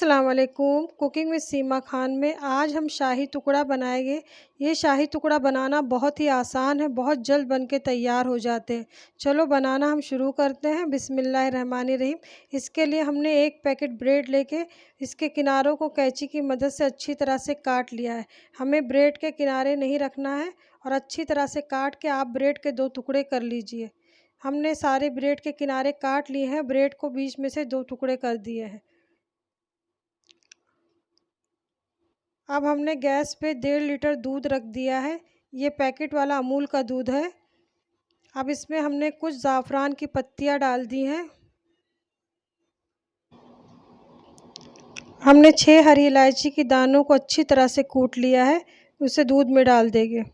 अस्सलाम वालेकुम। Cooking with सीमा खान में आज हम शाही टुकड़ा बनाएंगे। ये शाही टुकड़ा बनाना बहुत ही आसान है, बहुत जल्द बन के तैयार हो जाते हैं। चलो बनाना हम शुरू करते हैं। बिस्मिल्लाहिर्रहमानिर्रहीम। इसके लिए हमने एक पैकेट ब्रेड लेके इसके किनारों को कैंची की मदद से अच्छी तरह से काट लिया है। हमें ब्रेड के किनारे नहीं रखना है और अच्छी तरह से काट के आप ब्रेड के 2 टुकड़े कर लीजिए। हमने सारे ब्रेड के किनारे काट लिए हैं, ब्रेड को बीच में से 2 टुकड़े कर दिए हैं। अब हमने गैस पे 1.5 लीटर दूध रख दिया है। ये पैकेट वाला अमूल का दूध है। अब इसमें हमने कुछ ज़ाफ़रान की पत्तियाँ डाल दी हैं। हमने 6 हरी इलायची की दानों को अच्छी तरह से कूट लिया है, उसे दूध में डाल देंगे।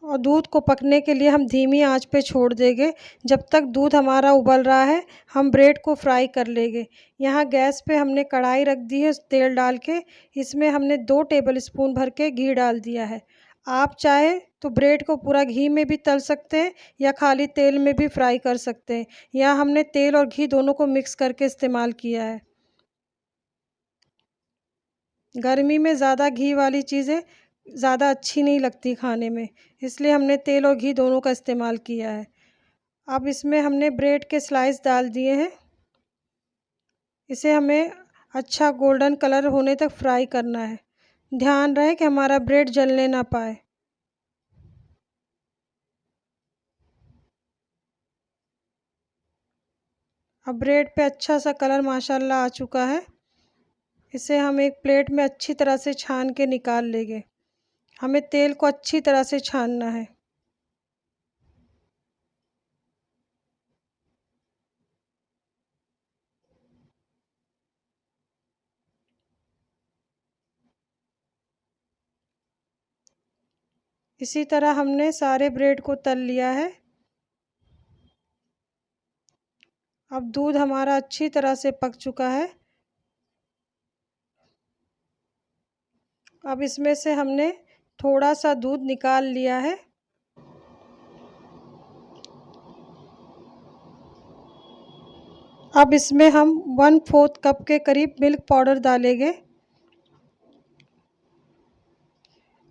और दूध को पकने के लिए हम धीमी आंच पे छोड़ देंगे। जब तक दूध हमारा उबल रहा है हम ब्रेड को फ्राई कर लेंगे। यहाँ गैस पे हमने कढ़ाई रख दी है तेल डाल के। इसमें हमने 2 टेबलस्पून भर के घी डाल दिया है। आप चाहे तो ब्रेड को पूरा घी में भी तल सकते हैं या खाली तेल में भी फ्राई कर सकते हैं। यहाँ हमने तेल और घी दोनों को मिक्स करके इस्तेमाल किया है। गर्मी में ज़्यादा घी वाली चीज़ें ज़्यादा अच्छी नहीं लगती खाने में, इसलिए हमने तेल और घी दोनों का इस्तेमाल किया है। अब इसमें हमने ब्रेड के स्लाइस डाल दिए हैं। इसे हमें अच्छा गोल्डन कलर होने तक फ्राई करना है। ध्यान रहे कि हमारा ब्रेड जलने ना पाए। अब ब्रेड पे अच्छा सा कलर माशाल्लाह आ चुका है। इसे हम एक प्लेट में अच्छी तरह से छान के निकाल लेंगे। हमें तेल को अच्छी तरह से छानना है। इसी तरह हमने सारे ब्रेड को तल लिया है। अब दूध हमारा अच्छी तरह से पक चुका है। अब इसमें से हमने थोड़ा सा दूध निकाल लिया है। अब इसमें हम 1/4 कप के करीब मिल्क पाउडर डालेंगे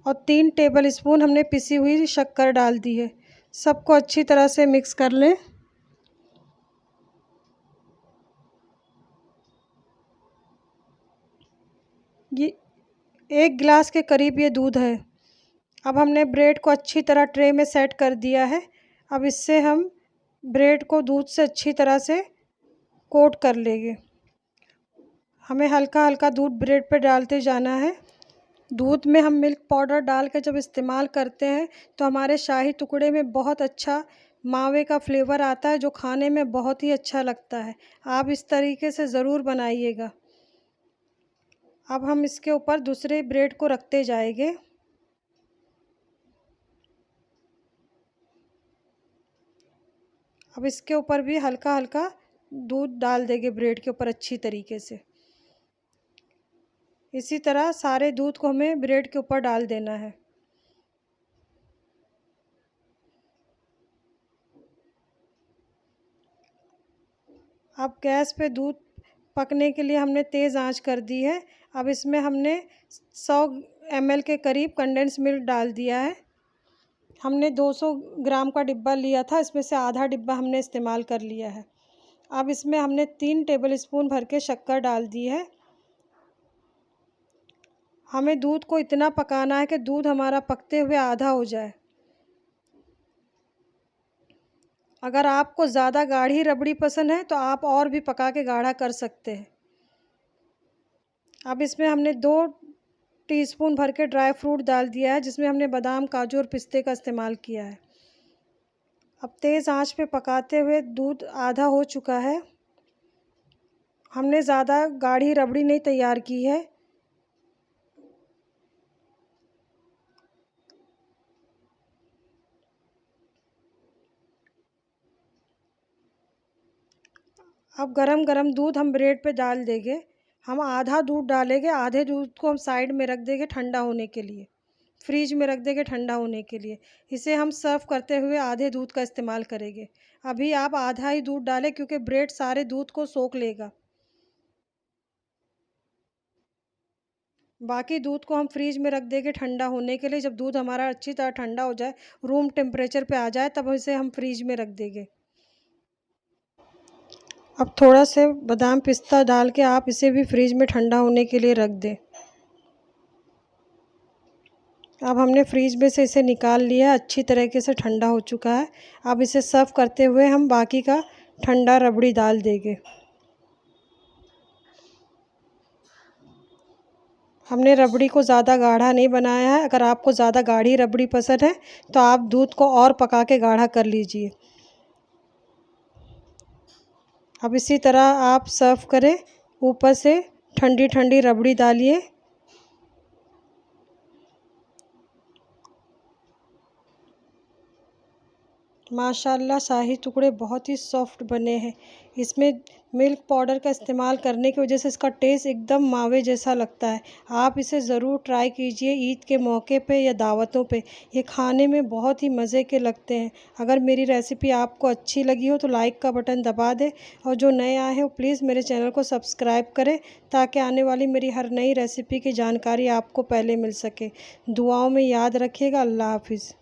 और 3 टेबलस्पून हमने पिसी हुई शक्कर डाल दी है। सबको अच्छी तरह से मिक्स कर लें। ये 1 गिलास के करीब ये दूध है। अब हमने ब्रेड को अच्छी तरह ट्रे में सेट कर दिया है। अब इससे हम ब्रेड को दूध से अच्छी तरह से कोट कर लेंगे। हमें हल्का हल्का दूध ब्रेड पे डालते जाना है। दूध में हम मिल्क पाउडर डाल के जब इस्तेमाल करते हैं तो हमारे शाही टुकड़े में बहुत अच्छा मावे का फ्लेवर आता है, जो खाने में बहुत ही अच्छा लगता है। आप इस तरीके से ज़रूर बनाइएगा। अब हम इसके ऊपर दूसरे ब्रेड को रखते जाएंगे। अब इसके ऊपर भी हल्का हल्का दूध डाल देंगे ब्रेड के ऊपर अच्छी तरीके से। इसी तरह सारे दूध को हमें ब्रेड के ऊपर डाल देना है। अब गैस पे दूध पकने के लिए हमने तेज़ आंच कर दी है। अब इसमें हमने 100 ml के करीब कंडेंस मिल्क डाल दिया है। हमने 200 ग्राम का डिब्बा लिया था, इसमें से आधा डिब्बा हमने इस्तेमाल कर लिया है। अब इसमें हमने 3 टेबलस्पून भर के शक्कर डाल दी है। हमें दूध को इतना पकाना है कि दूध हमारा पकते हुए आधा हो जाए। अगर आपको ज़्यादा गाढ़ी रबड़ी पसंद है तो आप और भी पका के गाढ़ा कर सकते हैं। अब इसमें हमने 2 टीस्पून भर के ड्राई फ्रूट डाल दिया है, जिसमें हमने बादाम, काजू और पिस्ते का इस्तेमाल किया है। अब तेज़ आंच पे पकाते हुए दूध आधा हो चुका है। हमने ज़्यादा गाढ़ी रबड़ी नहीं तैयार की है। अब गरम गरम दूध हम ब्रेड पे डाल देंगे। हम आधा दूध डालेंगे, आधे दूध को हम साइड में रख देंगे ठंडा होने के लिए, फ्रीज में रख देंगे ठंडा होने के लिए। इसे हम सर्व करते हुए आधे दूध का इस्तेमाल करेंगे। अभी आप आधा ही दूध डालें क्योंकि ब्रेड सारे दूध को सोख लेगा। बाकी दूध को हम फ्रीज में रख देंगे ठंडा होने के लिए। जब दूध हमारा अच्छी तरह ठंडा हो जाए, रूम टेम्परेचर पे आ जाए, तब इसे हम फ्रीज में रख देंगे। अब थोड़ा से बादाम पिस्ता डाल के आप इसे भी फ्रीज में ठंडा होने के लिए रख दें। अब हमने फ्रीज में से इसे निकाल लिया, अच्छी तरीके से ठंडा हो चुका है। अब इसे सर्व करते हुए हम बाकी का ठंडा रबड़ी डाल देंगे। हमने रबड़ी को ज़्यादा गाढ़ा नहीं बनाया है। अगर आपको ज़्यादा गाढ़ी रबड़ी पसंद है तो आप दूध को और पका के गाढ़ा कर लीजिए। अब इसी तरह आप सर्व करें, ऊपर से ठंडी ठंडी रबड़ी डालिए। माशाल्लाह शाही टुकड़े बहुत ही सॉफ्ट बने हैं। इसमें मिल्क पाउडर का इस्तेमाल करने की वजह से इसका टेस्ट एकदम मावे जैसा लगता है। आप इसे ज़रूर ट्राई कीजिए ईद के मौके पे या दावतों पे। ये खाने में बहुत ही मज़े के लगते हैं। अगर मेरी रेसिपी आपको अच्छी लगी हो तो लाइक का बटन दबा दें, और जो नए आए हैं वो प्लीज़ मेरे चैनल को सब्सक्राइब करें, ताकि आने वाली मेरी हर नई रेसिपी की जानकारी आपको पहले मिल सके। दुआओं में याद रखिएगा। अल्लाह हाफ़िज़।